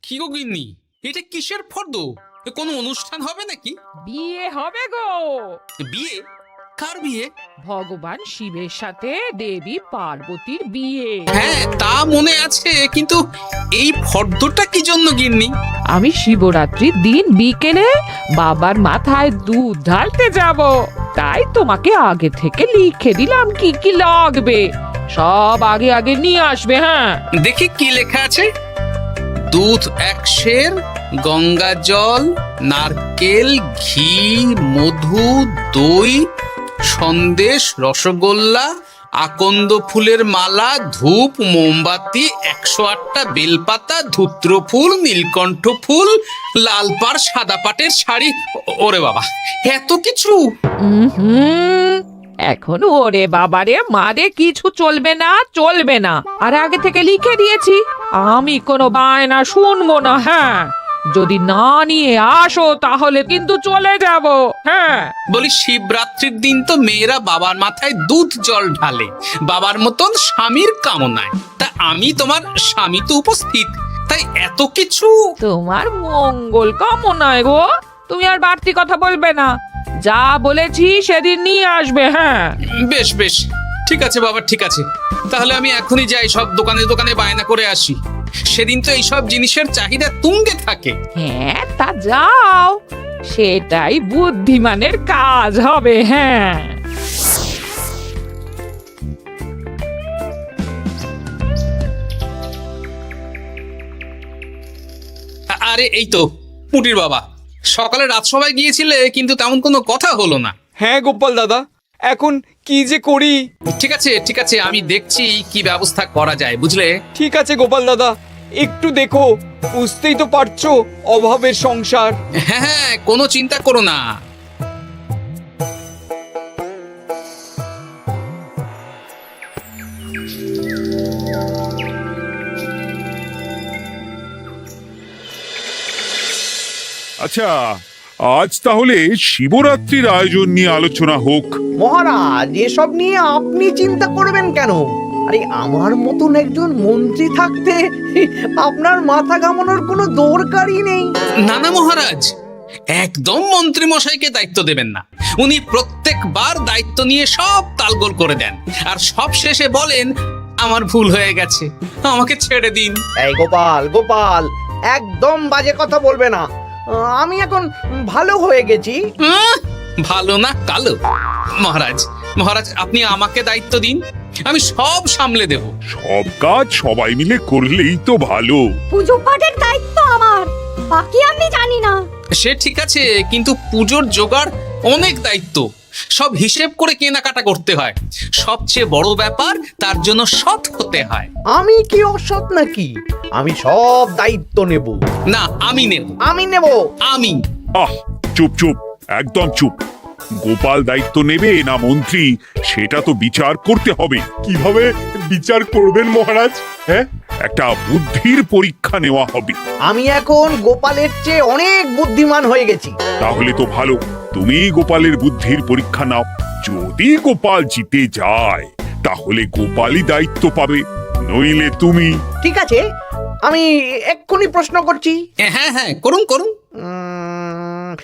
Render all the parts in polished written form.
কি গো গিন্নি, এটা কিসের ফর্দ? কোনো অনুষ্ঠান হবে নাকি? বিয়ে হবে গো। বিয়ে? কার বিয়ে? ভগবান শিবের সাথে দেবী পার্বতীর বিয়ে। হ্যাঁ, তা মনে আছে, কিন্তু এই ফর্দটা কি জন্য গিন্নি? আমি শিবরাত্রির দিন বিকেলে বাবার মাথায় দুধ ঢালতে যাব, তাই তোমাকে আগে থেকে লিখে দিলাম কি কি লাগবে। সব আগে আগে নিয়ে আসবে। হ্যাঁ, দেখি কি লেখা আছে। দুধ 1 সের, গঙ্গা জল, নারকেল, ঘি, মধু, দই, সন্দেশ, রসগোল্লা, আকন্দ ফুলের মালা, ধূপ, মোমবাতি, 108টা বেলপাতা, ধূত্র ফুল, নীলকণ্ঠ ফুল, লাল পাড় সাদা পাটের শাড়ি। ওরে বাবা, এত কিছু! হুম, এখন ওরে বাবারে মারে কিছু চলবে না, চলবে না। আর আগে থেকে লিখে দিয়েছি, আমি কোনো বায়না শুনবো না। হ্যাঁ, যদি না নিয়ে আসো তাহলে কিন্তু চলে যাব। হ্যাঁ, বলি, শিবরাত্রির দিন তো মেয়েরা বাবার মাথায় দুধ জল ঢালে বাবার মতন স্বামীর কামনায়। তা আমি তোমার স্বামী তো উপস্থিত, তাই এত কিছু। তোমার মঙ্গল কামনায় গো। তুমি আর বাড়তি কথা বলবে না, যা বলেছি সেদিন নিয়ে আসবে। হ্যাঁ, বেশ বেশ, ঠিক আছে বাবা, ঠিক আছে। তাহলে আমি এখনই যাই, সব দোকানে দোকানে বায়না করে আসি। সেদিন তো এইসব জিনিসের চাহিদা তুঙ্গে থাকে। হ্যাঁ, তা যাও, সেটাই বুদ্ধিমানের কাজ হবে। হ্যাঁ, আরে এই তো পুটির বাবা, সকালে রাজসভায় গিয়েছিলে কিন্তু তেমন কোনো কথা হলো না। হ্যাঁ গোপাল দাদা, এখন কি যে করি। ঠিক আছে ঠিক আছে, আমি দেখছি কি ব্যবস্থা করা যায়, বুঝলে। ঠিক আছে গোপাল দাদা, একটু দেখো, বুঝতেই তো পারছো অভাবের সংসার। হ্যাঁ হ্যাঁ, কোনো চিন্তা করো না। আচ্ছা, আজ তাহলে শিবরাত্রির আয়োজন নিয়ে আলোচনা হোক। মহারাজ, এসব নিয়ে আপনি চিন্তা করবেন কেন? আরে আমার মতন একজন মন্ত্রী থাকতে আপনার মাথা ঘামানোর কোনো দরকারই নেই। না না মহারাজ, একদম মন্ত্রী মশাইকে দায়িত্ব দেবেন না। উনি প্রত্যেকবার দায়িত্ব নিয়ে সব তালগোল করে দেন, আর সব শেষে বলেন আমার ভুল হয়ে গেছে, আমাকে ছেড়ে দিন। এই গোপাল গোপাল, একদম বাজে কথা বলবে না। আমি এখন ভালো হয়ে গেছি। ভালো না কালো? মহারাজ মহারাজ, আপনি আমাকে দায়িত্ব দিন, আমি সব সামলে দেব। সব কাজ সবাই মিলে করলেই তো ভালো। পুজো পাঠের দায়িত্ব আমার, বাকি আমি জানি না। সে ঠিক আছে, কিন্তু পুজোর জোগাড় অনেক দায়িত্ব, সব হিসেব করে কেনাকাটা করতে হয়। সবচেয়ে বড় ব্যাপার, তার জন্য সৎ হতে হয়। আমি কি অসৎ নাকি? আমি সব দায়িত্ব নেব। না, আমি নেব। আমি নেব। আমি। আহ, চুপ চুপ, একদম চুপ। গোপাল দায়িত্ব নেবে না মন্ত্রী, সেটা তো বিচার করতে হবে। কিভাবে বিচার করবেন মহারাজ? হ্যাঁ, একটা বুদ্ধির পরীক্ষা নেওয়া হবে। আমি এখন গোপালের চেয়ে অনেক বুদ্ধিমান হয়ে গেছি। তাহলে তো ভালো, তুমি গোপালের বুদ্ধির পরীক্ষা নাও। যদি গোপাল জিতে যায় তাহলে গোপালই দায়িত্ব পাবে, নইলে তুমি। ঠিক আছে, আমি এক্ষুনি প্রশ্ন করছি। হ্যাঁ হ্যাঁ, করুন করুন।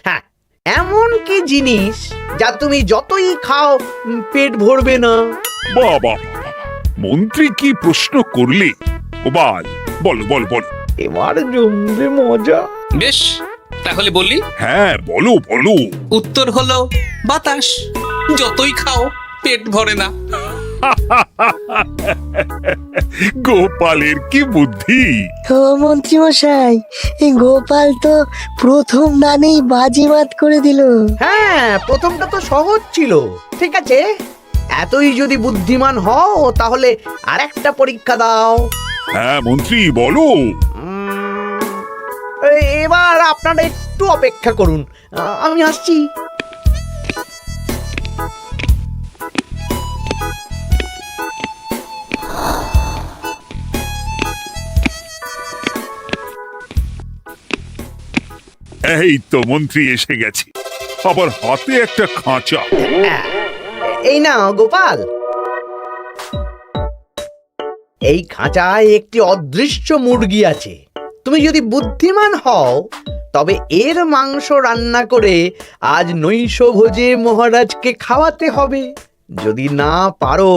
হ্যাঁ, এমন কি জিনিস যা তুমি যতই খাও পেট ভরবে না? বাবা, মন্ত্রী কি প্রশ্ন করলে! গোপাল, বলো বলো বলো। এবার জমবে মজা। বেশ, তাহলে বলি। হ্যাঁ, বলো বলো। উত্তর হলো বাতাস। যতই খাও পেট ভরে না। গোপালের কি বুদ্ধি! ও মন্ত্রী মশাই, এই গোপাল তো প্রথম দানেই বাজিমাত করে দিল। হ্যাঁ, প্রথমটা তো সহজ ছিল। ঠিক আছে, এতই যদি বুদ্ধিমান হও তাহলে আরেকটা পরীক্ষা দাও। হ্যাঁ মন্ত্রী, বলো। এবার আপনারা একটু অপেক্ষা করুন, আমি আসছি। এই তো মন্ত্রী এসে গেছে, আবার হাতে একটা খাঁচা। এই নাও গোপাল, এই খাঁচায় একটি অদৃশ্য মুরগি আছে। তুমি যদি বুদ্ধিমান হও তবে এর মাংস রান্না করে আজ নৈশ ভোজে মহারাজকে খাওয়াতে হবে। যদি না পারো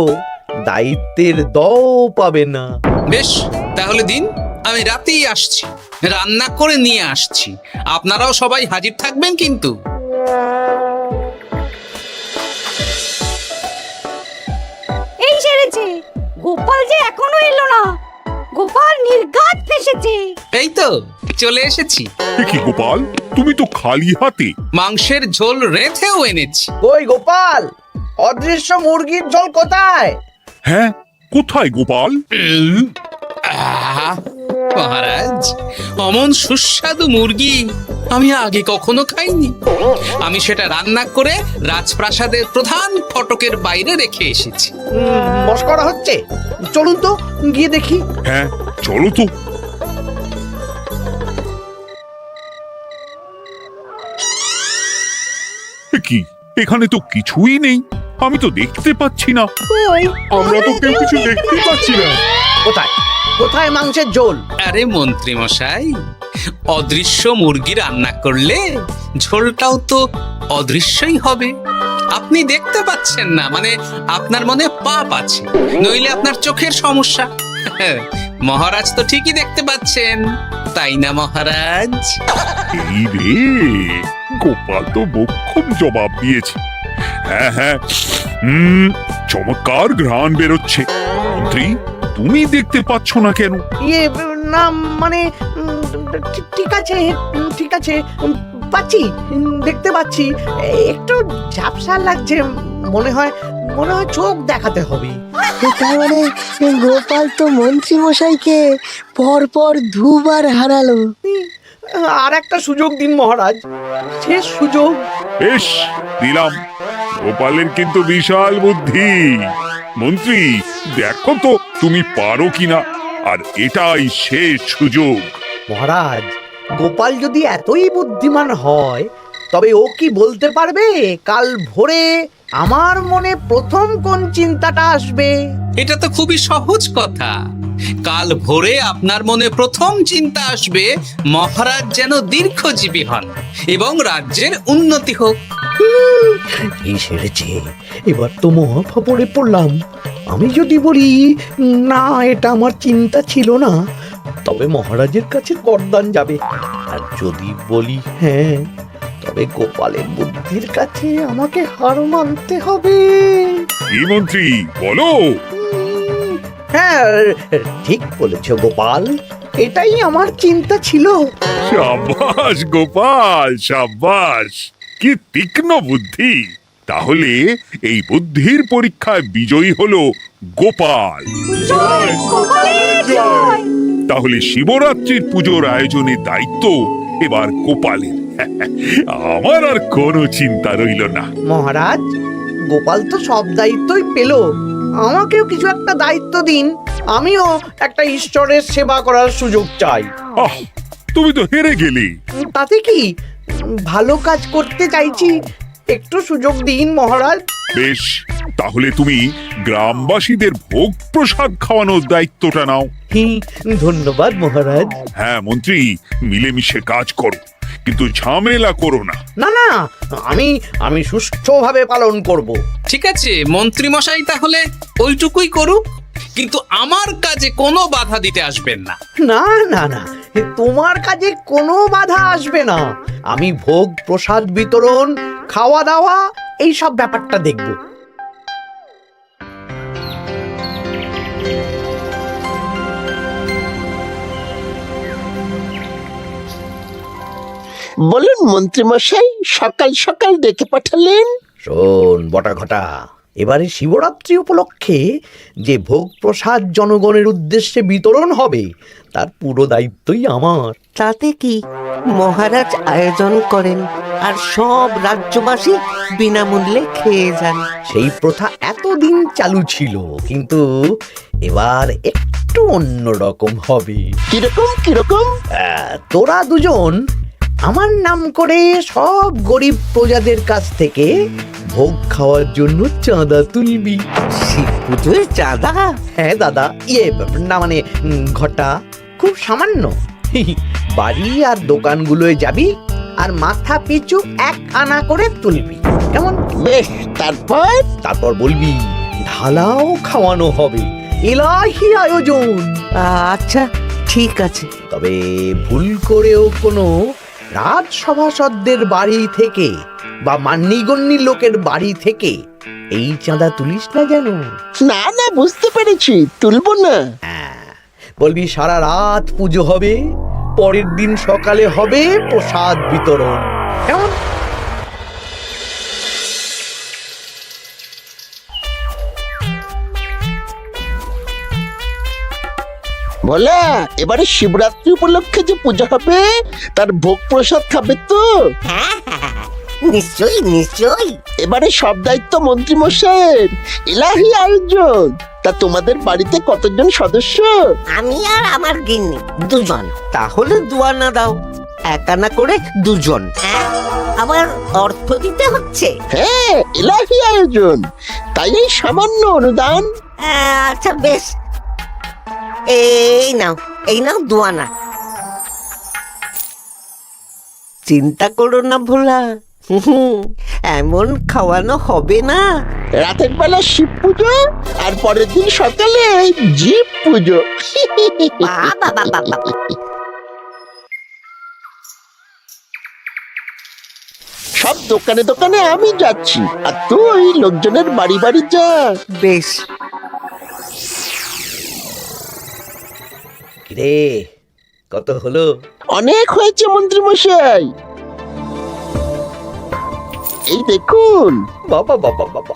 দায়িত্বের দও পাবে না। বেশ, তাহলে দিন, আমি রাতেই আসছি, রান্না করে নিয়ে আসছি। আপনারাও সবাই হাজির থাকবেন কিন্তু। এই সেরেছে, গোপাল যে এখনো এলো না। গোপাল নির্ঘাত ফেসেছে। এই তো চলে এসেছি। এ কি গোপাল, তুমি তো খালি হাতে। মাংসের ঝোল রেঁধেও এনেছি। কই গোপাল, অদৃশ্য মুরগির ঝোল কোথায়? হ্যাঁ, কোথায় গোপাল? আহা, মহারাজ, অমন সুস্বাদু মুরগি আমি আগে কখনো খাইনি। আমি সেটা রান্না করে রাজপ্রাসাদের প্রধান ফটকের বাইরে রেখে এসেছি। মস্করা হচ্ছে? চলুন তো গিয়ে দেখি। হ্যাঁ, চলো তো। এ কি, এখানে তো কিছুই নেই, আমি তো দেখতে পাচ্ছি না। আমরা তো কেউ কিছু দেখতেই পাচ্ছি না। কোথায় কোথায় মাংসের ঝোল? আরে মন্ত্রী মশাই, অদৃশ্য মুরগি রান্না করলে ঝোলটাও তো অদৃশ্যই হবে। আপনি দেখতে পাচ্ছেন না, মানে আপনার মনে পাপ আছে, নইলে আপনার চোখের সমস্যা। মহারাজ তো ঠিকই দেখতে পাচ্ছেন, তাই না মহারাজ? এই রে, গোপাল তো মোক্ষম জবাব দিয়েছে। হ্যাঁ হ্যাঁ, চমৎকার ঘ্রাণ বেরোচ্ছে। মন্ত্রী, তুমি দেখতে পাচ্ছ না কেন? ইয়ে না মানে ঠিক আছে ঠিক আছে, পাচ্ছি, দেখতে পাচ্ছি। একটু ঝাপসা লাগছে, মনে হয় চোখ দেখাতে হবে। তার মানে গোপাল তো মন্ত্রী মশাইকে পরপর দুবার হারালো। আর একটা সুযোগ দিন মহারাজ, শেষ সুযোগ। বেশ, দিলাম। গোপালের কিন্তু বিশাল বুদ্ধি। মন্ত্রী, দেখো তো তুমি পারো কিনা, আর এটাই শেষ সুযোগ। মহারাজ, গোপাল যদি এতই বুদ্ধিমান হয় তবে ও কি বলতে পারবে কাল ভোরে আমার মনে প্রথম কোন চিন্তাটা আসবে? এটা তো খুবই সহজ কথা। কাল ভোরে আপনার মনে প্রথম চিন্তা আসবে মহারাজ যেন দীর্ঘজীবী হন এবং রাজ্যের উন্নতি হোক। এই সেরেছে, এবার তো মহা ফাপড়ে পড়লাম। আমি যদি বলি না, এটা আমার চিন্তা ছিল না, তবে মহারাজের কাছে বরদান যাবে। আর যদি বলি হ্যাঁ, তবে গোপালের বুদ্ধির কাছে আমাকে হার মানতে হবে। এই মন্ত্রী, বলো। হ্যাঁ, ঠিক বলেছ গোপাল, এটাই আমার চিন্তা ছিল। সাবাস গোপাল, সাবাস, কি তীক্ষ্ণ বুদ্ধি। তাহলে এই বুদ্ধির পরীক্ষায় বিজয়ী হলো গোপাল। জয় গোপালের জয়। তাহলে শিবরাত্রির পুজোর আয়োজনের দায়িত্ব এবার গোপালের। আমার আর কোনো চিন্তা রইল না। মহারাজ, গোপাল তো সব দায়িত্বই পেল, আমাকেও কিছু একটা দায়িত্ব দিন। আমিও একটা ঈশ্বরের সেবা করার সুযোগ চাই। আহ, তুমি তো হেরে গেলে। তাতে কি, ভালো কাজ করতে চাইছি, একটু সুযোগ দিন মহারাজ। বেশ, তাহলে তুমি গ্রামবাসীদের ভোগ প্রসাদ খাওয়ানোর দায়িত্বটা নাও। ধন্যবাদ মহারাজ। হ্যাঁ মন্ত্রী, মিলেমিশে কাজ করো, কিন্তু ঝামেলা করো না। না না, আমি সুষ্ঠুভাবে পালন করব। ঠিক আছে মন্ত্রী মশাই, তাহলে ওইটুকুই করুক, কিন্তু আমার কাজে কোনো বাধা দিতে আসবেন না। না না না, তোমার কাজে কোনো বাধা আসবে না। আমি ভোগ প্রসাদ বিতরণ, খাওয়া দাওয়া, এই সব ব্যাপারটা দেখব। বলুন মন্ত্রীমশাই, সকাল সকাল ডেকে পাঠালেন? শোন বটা ঘটা, এবারে শিবরাত্রি উপলক্ষে যে ভোগ প্রসাদ জনগণের উদ্দেশ্যে বিতরণ হবে তার পুরো দায়িত্বই আমার। তাতে কি, মহারাজ আয়োজন করেন আর সব রাজ্যবাসী বিনামূল্যে খেয়ে যান। সেই প্রথা এতদিন চালু ছিল, কিন্তু এবার একটু অন্যরকম হবে। কিরকম কিরকম? তোরা দুজন আমার নাম করে সব গরিব প্রজাদের কাছ থেকে ভোগ খাওয়ার জন্য চাঁদা তুলবি। শিব পুজোয় চাঁদা? হ্যাঁ দাদা, না মানে ঘটা, খুব সামান্য, বাড়ি আর দোকানগুলোয় যাবি আর মাথা পিছু 1 আনা করে তুলবি, কেমন? বেশ, তারপর? তারপর বলবি ঢালাও খাওয়ানো হবে, এলাহি আয়োজন। আচ্ছা ঠিক আছে। তবে ভুল করেও কোনো রাজসভাসদদের বাড়ি থেকে বা মান্যিগণ্যি লোকের বাড়ি থেকে এই চাঁদা তুলিস না যেন। না না, বুঝতে পেরেছি, তুলবো না। বলবি সারা রাত পুজো হবে, পরের দিন সকালে হবে প্রসাদ বিতরণ, কেমন? ভোলা, এবারে শিবরাত্রি উপলক্ষে যে পূজা হবে তার ভোগ প্রসাদ খাবে তো? নিশ্চয়ই নিশ্চয়ই। এবারে সব দায়িত্ব মন্ত্রী মশাইয়ের, এলাহি আয়োজন। তা তোমাদের বাড়িতে কতজন সদস্য? আমি আর আমার গিন্নি 2 জন। তাহলে 2 আনা দাও, 1 আনা করে 2 জন। আবার অর্থ দিতে হচ্ছে? হ্যাঁ, এলাহি আয়োজন, তাই এই সামান্য অনুদান। আচ্ছা বেশ, এই নাও 2 আনা। চিন্তা করো না ভোলা, এমন খাওয়ানো হবে না। রাতের বেলা শিব পুজো আর পরের দিন সকালে জীব পুজো। সব দোকানে দোকানে আমি যাচ্ছি, আর তুই লোকজনের বাড়ি বাড়ি যা। বেশ। রে কত হলো? অনেক হয়েছে মন্ত্রী মশাই, এই দেখুন। বাবা বাবা বাবা,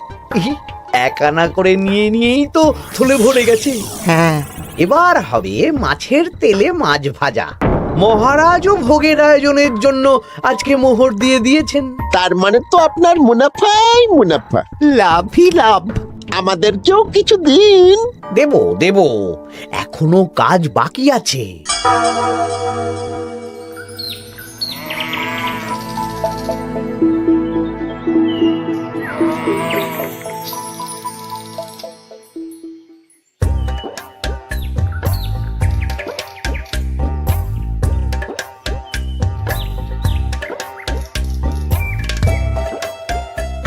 1 আনা করে নিয়েই তো থলে ভরে গেছে। হ্যাঁ, এবার হবে মাছের তেলে মাছ ভাজা। মহারাজও ভোগের আয়োজনের জন্য আজকে মোহর দিয়ে দিয়েছেন। তার মানে তো আপনার মুনাফাই মুনাফা, লাভই লাভ। আমাদেরকেও কিছু দিন। দেব দেব, এখনো কাজ বাকি আছে।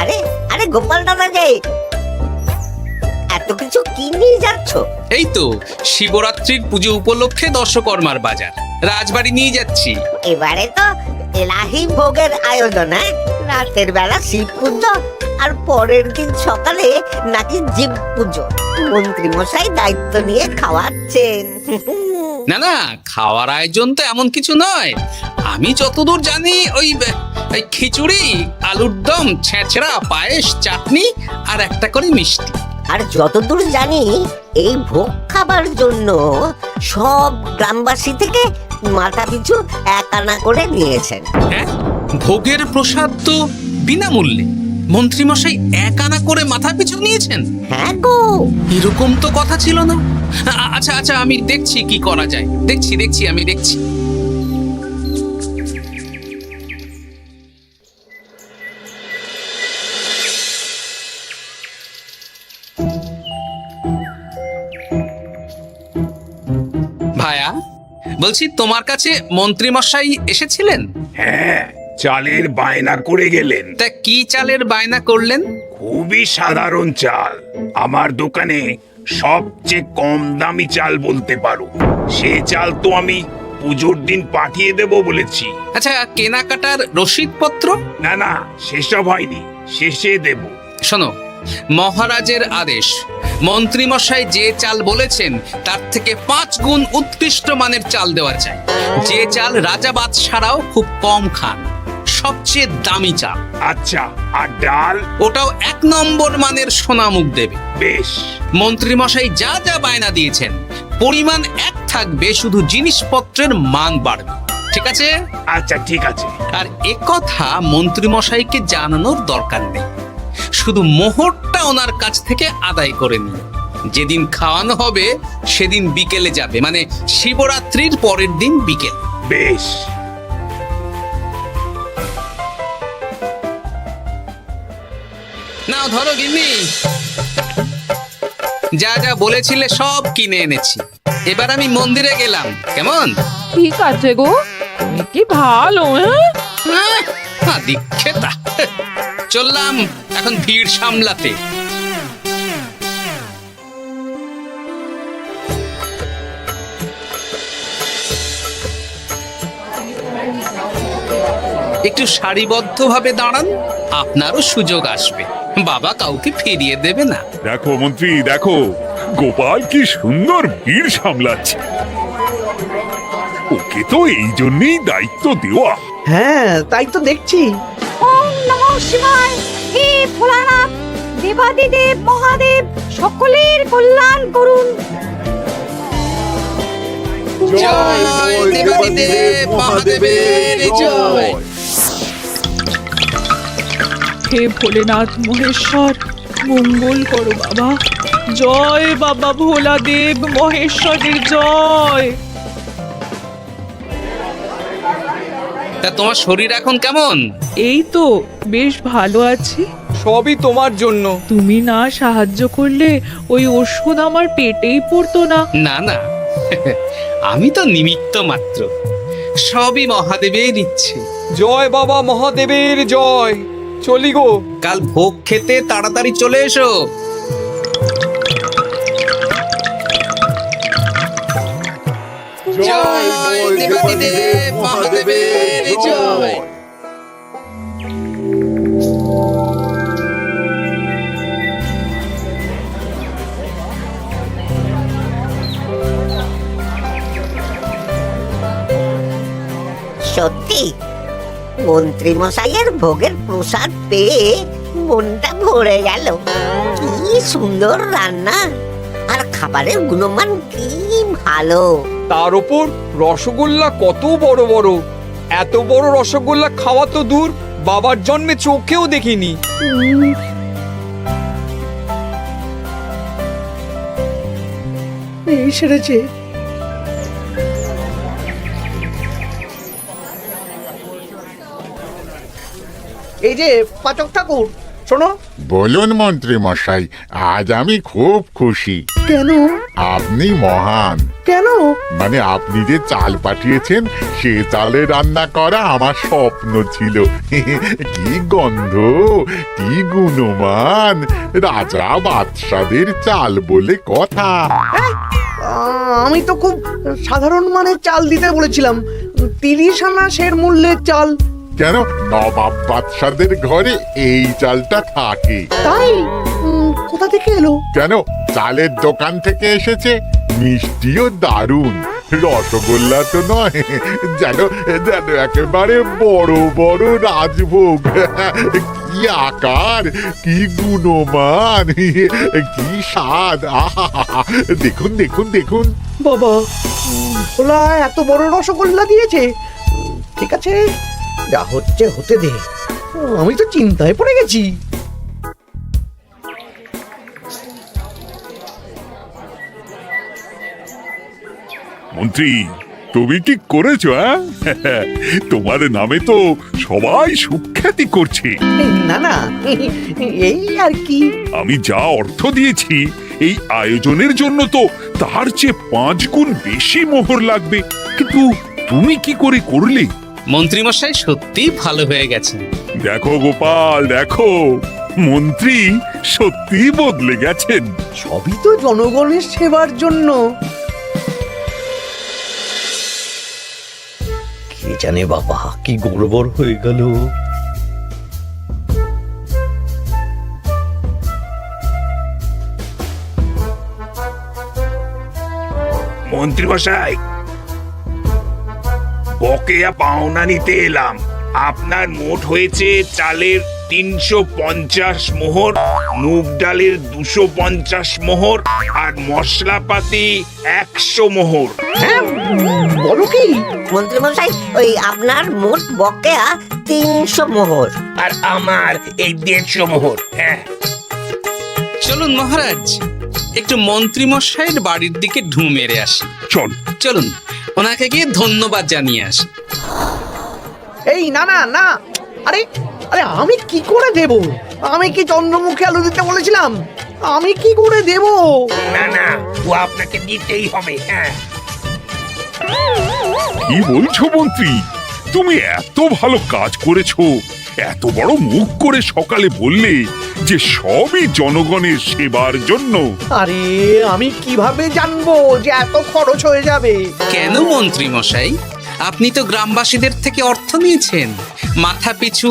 আরে আরে গোপাল দাদা যে এত কিছু কি নিয়ে যাচ্ছ? এই তো শিবরাত্রির পুজো উপলক্ষে দর্শকর্মার বাজার, রাজবাড়ি নিয়ে যাচ্ছি। এবারে তো এলাহি ভোগের আয়োজন। রাতের বেলা শিব পুজো আর পরের দিন সকালে নাকি জীব পুজো। মন্ত্রী মশাই দায়িত্ব নিয়ে খাওয়াচ্ছেন। না না, খাওয়ার আয়োজন তো এমন কিছু নয়। আমি যতদূর জানি ওই খিচুড়ি, আলুর দম, ছেঁচড়া, পায়েস, চাটনি আর একটা করে মিষ্টি। আর যতদূর জানি এই ভোগ খাবার জন্য সব গ্রামবাসী থেকে মাথা পিছু 1 আনা করে নিয়েছেন। হ্যাঁ, ভোগের প্রসাদ তো বিনামূল্যে। মন্ত্রীমশাই 1 আনা করে মাথা পিছু নিয়েছেন? হ্যাঁ গো, এরকম তো কথা ছিল না। আচ্ছা আচ্ছা, আমি দেখছি কি করা যায়। দেখছি আমি দেখছি। ভায়া, বলছি তোমার কাছে মন্ত্রীমশাই এসেছিলেন? হ্যাঁ, চালের বায়না করে গেলেন। তা কি চালের বায়না করলেন? খুবই সাধারণ চাল, আমার দোকানে সবচেয়ে কম দামি চাল বলতে পারো। সে চাল তো আমি পুজোর দিন পাঠিয়ে দেব বলেছি। আচ্ছা, কেনাকাটার রসিদপত্র? না না, সেসব হয়নি, শেষে দেব। শোনো, মহারাজের আদেশ, মন্ত্রীমশাই যে চাল বলেছেন তার থেকে 5 গুণ উৎকৃষ্ট মানের চাল দেওয়া চাই। যে চাল রাজা বাদশারাও খুব কম খান, সবচেয়ে দামি চাল। আচ্ছা, আর ডাল? ওটাও 1 নম্বর মানের সোনামুখ দেবে। বেশ। মন্ত্রীমশাই যা যা বায়না দিয়েছেন পরিমাণ 1 থাকবে, শুধু জিনিসপত্রের মান বাড়বে। ঠিক আছে? আচ্ছা ঠিক আছে। আর একথা মন্ত্রীমশাইকে জানানোর দরকার নেই, শুধু মোহরটা ওনার কাছ থেকে আদায় করে নিন। যেদিন খাওয়ানো হবে সেদিন বিকেলে যাবে, মানে শিবরাত্রির পরের দিন বিকেল। বেশ। নাও ধরো গিন্নি, যা যা বলেছিলে সব কিনে এনেছি। এবার আমি মন্দিরে গেলাম, কেমন? ঠিক আছে গো, তুমি কি ভালো দীক্ষেতা। চললাম এখন ভিড় সামলাতে। একটু সারিবদ্ধভাবে দাঁড়ান, আপনারও সুযোগ আসবে। বাবা কাউকে ফিরিয়ে দেবে না। দেখো মন্ত্রী, দেখো গোপাল কি সুন্দর ভিড় সামলাচ্ছে। ওকে তো এই জন্যই দায়িত্ব দেওয়া। হ্যাঁ, তাই তো দেখছি। ওম নমঃ শিবায়। হে ভোলানাথ, দেবাদিদেব মহাদেব সকলের কল্যাণ করুন। জয় দেবাদিদেব মহাদেবের জয়। হে ভোলেনাথ মহেশ্বর, মঙ্গল করো বাবা। জয় বাবা ভোলাদেব মহেশ্বরের জয়। তা তোমার শরীর এখন কেমন? এই তো বেশ ভালো আছি। সবই তোমার জন্য। তুমি না সাহায্য করলে ওই ওষুধ আমার পেটেই পড়তো না। না না, আমি তো নিমিত্ত মাত্র, সবই মহাদেবের ইচ্ছে। জয় বাবা মহাদেবের জয়। চলি গো। কাল ভোগ খেতে তাড়াতাড়ি চলে এসো। জয় দেবাদিদেব মহাদেবের জয়। সত্যি মন্ত্রী মশাইয়ের ভোগের প্রসাদ পেয়ে মনটা ভরে গেল। কি সুন্দর রান্না, আর খাবারের গুণমান কি ভালো। তার উপর রসগোল্লা কত বড় বড়। এত বড় রসগোল্লা খাওয়া তো দূর, বাবার জন্মে চোখেও দেখিনি। এই সেরেছে। এই যে পাচক ঠাকুর, শোনো। বলুন মন্ত্রী মশাই, আজ আমি খুব খুশি। কেন? আপনি মহান। কেন? মানে আপনি যে চাল পাঠিয়েছেন সে চালে রান্না করা আমার স্বপ্ন ছিল। কি গন্ধ, কি গুণমান, রাজা বাদশাদের চাল বলে কথা। আমি তো খুব সাধারণ মানের চাল দিতে বলেছিলাম, 30 আনা সের মূল্যের চাল। কেন, নবাব বাদশাদের ঘরে এই চালটা থাকে। তাই? কোথা থেকে এলো? কেন, চালের দোকান থেকে এসেছে। মিষ্টিও দারুণ, রসগোল্লা তো নয়, যেন যেন একেবারে বড় বড় রাজভোগ। কি আকার, কি গুণমান, কি স্বাদ। আহা, দেখুন দেখুন দেখুন। বাবা, ভোলা এত বড় রসগোল্লা দিয়েছে। ঠিক আছে, যা হচ্ছে হতে দে। আমি তো চিন্তায় পড়ে গেছি। মন্ত্রী, তুমি কি করেছো? তোমার নামে তো সবাই সুখ্যাতি করছে। না না, এই আর কি। আমি যা অর্থ দিয়েছি এই আয়োজনের জন্য তো তার চেয়ে 5 গুণ বেশি মোহর লাগবে, কিন্তু তুমি কি করে করলে? মন্ত্রীমশাই সত্যিই ভালো হয়ে গেছেন। দেখো গোপাল, দেখো মন্ত্রী সত্যি বদলে গেছেন। সবই তো জনগণের সেবার জন্য। কে জানে বাবা, কি গড়বড় হয়ে গেল। মন্ত্রী মশাই, বকেয়া পাওনা নিতে এলাম। আপনার মোট হয়েছে চালের 350 মোহর, মুগ ডালের 250 মোহর, আর মশলাপাতি 100 মোহর। বলো কি? মন্ত্রী মশাই, ওই আপনার মোট বকেয়া 300 মোহর। আর আমার এই 150 মোহর। হ্যাঁ, চলুন মহারাজ, একটু মন্ত্রীমশাইয়ের বাড়ির দিকে ঢু মেরে আসি। চল চলুন, ওনাকে গিয়ে ধন্যবাদ জানিয়ে আসি। এই না না না, আরে আরে আমি কি করে দেব? আমি কি চন্দ্রমুখী আলু দিতে বলেছিলাম? আমি কি করে দেব? না না, ও আপনাকে দিতেই হবে। হ্যাঁ, কি বলছো মন্ত্রী? তুমি এত ভালো কাজ করেছো, এত বড় মুখ করে সকালে বললে যে সবই জনগণের সেবার জন্য। আরে আমি কিভাবে জানবো যে এত খরচ হয়ে যাবে? কেন মন্ত্রী মশাই, আপনি তো গ্রামবাসীদের থেকে অর্থ নিয়েছেন মাথা পিছু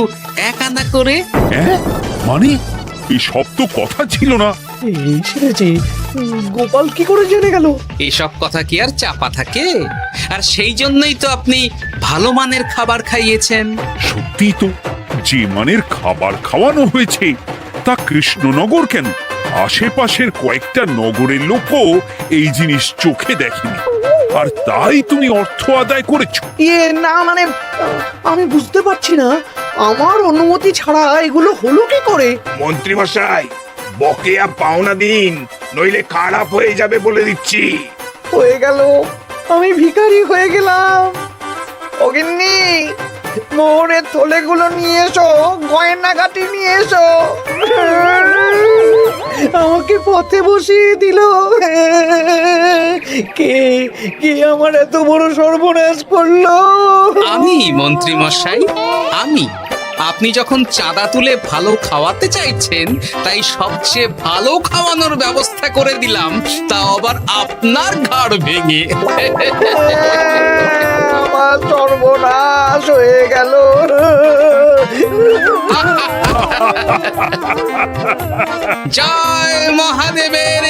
1 আনা করে। হ্যাঁ মানে এসব তো কথা ছিল না। এই সেরেছে, গোপাল কি করে জেনে গেল? এসব কথা কি আর চাপা থাকে? আর সেই জন্যই তো আপনি ভালো মানের খাবার খাইয়েছেন। সত্যি তো, যে মানের খাবার খাওয়ানো হয়েছে তা কৃষ্ণনগর কেন, আশেপাশের কয়েকটা নগরের লোকও এই জিনিস চোখে দেখেনি, আর তাই তুমি অর্থ আদায় করেছো। না মানে আমি বুঝতে পারছি না, আমার অনুমতি ছাড়া এগুলো হলো কি করে? মন্ত্রী মশাই, বকেয়া পাওনা দিন, নইলে খারাপ হয়ে যাবে বলে দিচ্ছি। হয়ে গেল, আমি ভিখারি হয়ে গেলাম। অগিন্নি, মোহরের থলেগুলো নিয়ে এসো, গয়নাগাটি নিয়ে এসো। আমাকে পথে বসিয়ে দিল। কে কে আমার এত বড় সর্বনাশ করলো? আমি মন্ত্রী মশাই, আমি। আপনি যখন চাঁদা তুলে ভালো খাওয়াতে চাইছেন, তাই সবচেয়ে ভালো খাওয়ানোর ব্যবস্থা করে দিলাম, তা আবার আপনার ঘাড় ভেঙে। আমার সর্বনাশ হয়ে গেল। জয় মহাদেবের